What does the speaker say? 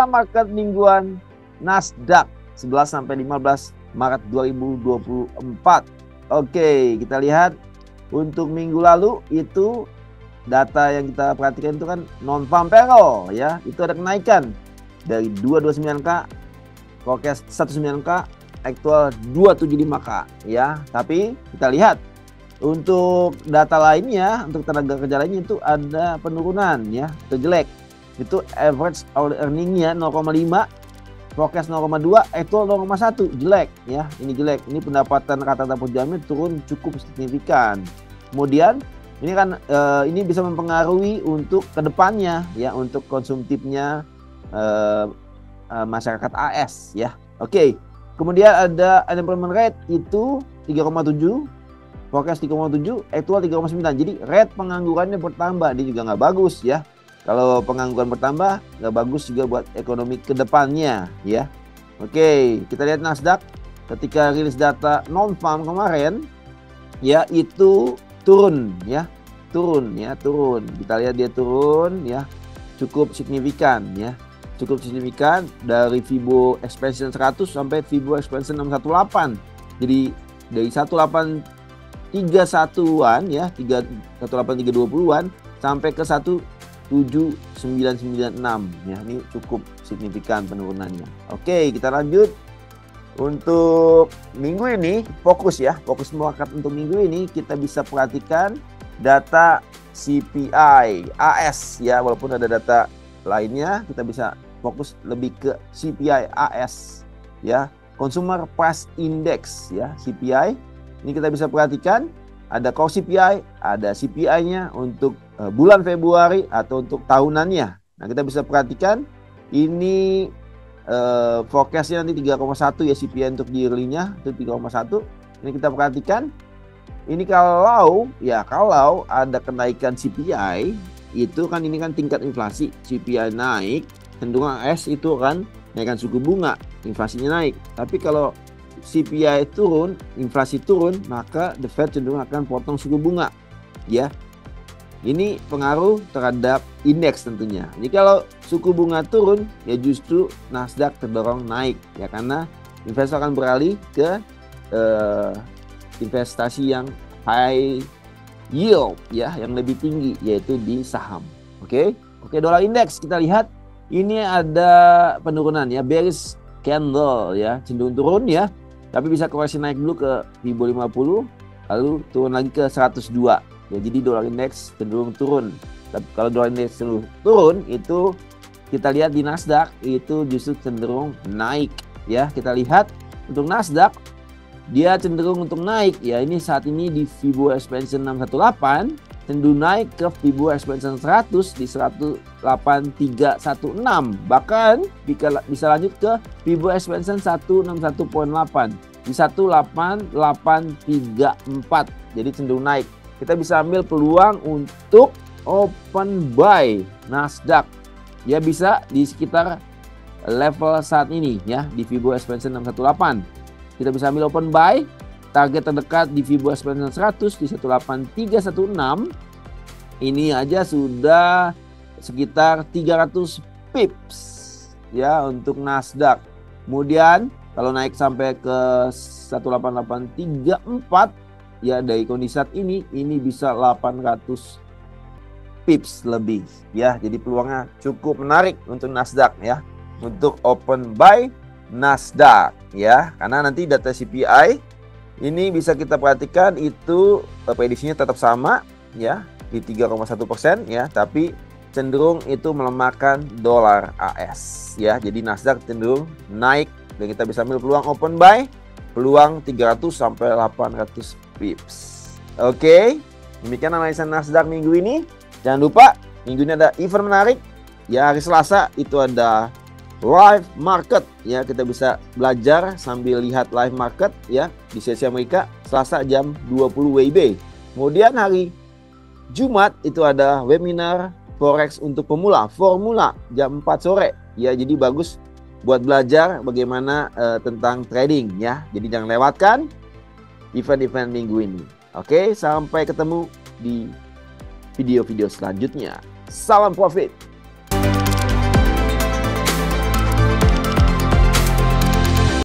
Data market mingguan Nasdaq 11 sampai 15 Maret 2024. Oke, kita lihat untuk minggu lalu itu data yang kita perhatikan itu kan non farm payroll ya, itu ada kenaikan dari 229K, forecast 19K, aktual 275K ya. Tapi kita lihat untuk data lainnya, untuk tenaga kerja lainnya itu ada penurunan ya, itu jelek. Itu average hourly earning-nya 0,5, forecast 0,2, aktual 0,1, jelek ya. Ini jelek. Ini pendapatan rata-rata per jamnya turun cukup signifikan. Kemudian ini kan ini bisa mempengaruhi untuk kedepannya ya, untuk konsumtifnya masyarakat AS ya. Oke. Kemudian ada unemployment rate itu 3,7, forecast 3,7, aktual 3,9. Jadi rate penganggurannya bertambah. Ini juga nggak bagus ya. Kalau pengangguran bertambah nggak bagus juga buat ekonomi kedepannya ya. Oke, kita lihat Nasdaq ketika rilis data non farm kemarin ya, itu turun ya, turun. Kita lihat dia turun ya, cukup signifikan ya, cukup signifikan dari Fibo expansion 100 sampai Fibo expansion 618. Jadi dari 1831-an ya, 18320-an sampai ke 17996 ya. Ini cukup signifikan penurunannya. Oke, kita lanjut. Untuk minggu ini fokus market untuk minggu ini kita bisa perhatikan data CPI AS ya, walaupun ada data lainnya kita bisa fokus lebih ke CPI AS ya, Consumer Price Index ya, CPI. Ini kita bisa perhatikan ada core CPI, ada CPI-nya untuk bulan Februari atau untuk tahunannya. Nah, kita bisa perhatikan ini forecast-nya nanti 3,1 ya, CPI untuk yearly-nya itu 3,1. Ini kita perhatikan. Ini kalau ada kenaikan CPI itu kan, ini kan tingkat inflasi, CPI naik, cenderung AS itu kan naikkan suku bunga, inflasinya naik. Tapi kalau CPI turun, inflasi turun, maka the Fed cenderung akan potong suku bunga ya. Ini pengaruh terhadap indeks tentunya. Jadi kalau suku bunga turun ya justru Nasdaq terdorong naik ya, karena investor akan beralih ke investasi yang high yield ya, yang lebih tinggi, yaitu di saham. Oke, dolar indeks kita lihat ini ada penurunan ya, bearish candle ya, cenderung turun ya. Tapi bisa koreksi naik dulu ke Fibo 50, lalu turun lagi ke 102. Ya, jadi dolar indeks cenderung turun. Tapi kalau dolar indeks cenderung turun, itu kita lihat di Nasdaq itu justru cenderung naik ya. Kita lihat untuk Nasdaq dia cenderung untuk naik ya. Ini saat ini di Fibo expansion 618 cenderung naik ke Fibo expansion 100 di 18316. Bahkan bisa lanjut ke Fibo expansion 161.8 di 18834. Jadi cenderung naik. Kita bisa ambil peluang untuk open buy Nasdaq. Ya, bisa di sekitar level saat ini ya, di Fibo expansion 618. Kita bisa ambil open buy. Target terdekat di Fibo expansion 100 di 18316. Ini aja sudah sekitar 300 pips ya untuk Nasdaq. Kemudian kalau naik sampai ke 18834 ya, dari kondisi saat ini bisa 800 pips lebih ya. Jadi peluangnya cukup menarik untuk Nasdaq ya, untuk open buy Nasdaq ya, karena nanti data CPI ini bisa kita perhatikan itu prediksinya tetap sama ya, di 3,1% ya, tapi cenderung itu melemahkan dolar AS ya. Jadi Nasdaq cenderung naik dan kita bisa ambil peluang open buy, peluang 300 sampai 800 pips. Oke, demikian analisa Nasdaq minggu ini. Jangan lupa minggu ini ada event menarik ya, hari Selasa itu ada live market ya, kita bisa belajar sambil lihat live market ya di sesi Amerika Selasa jam 20 WIB. Kemudian hari Jumat itu ada webinar Forex untuk pemula, formula jam 4 sore ya. Jadi bagus buat belajar bagaimana tentang trading ya. Jadi jangan lewatkan event-event minggu ini. Oke, sampai ketemu di video-video selanjutnya. Salam profit.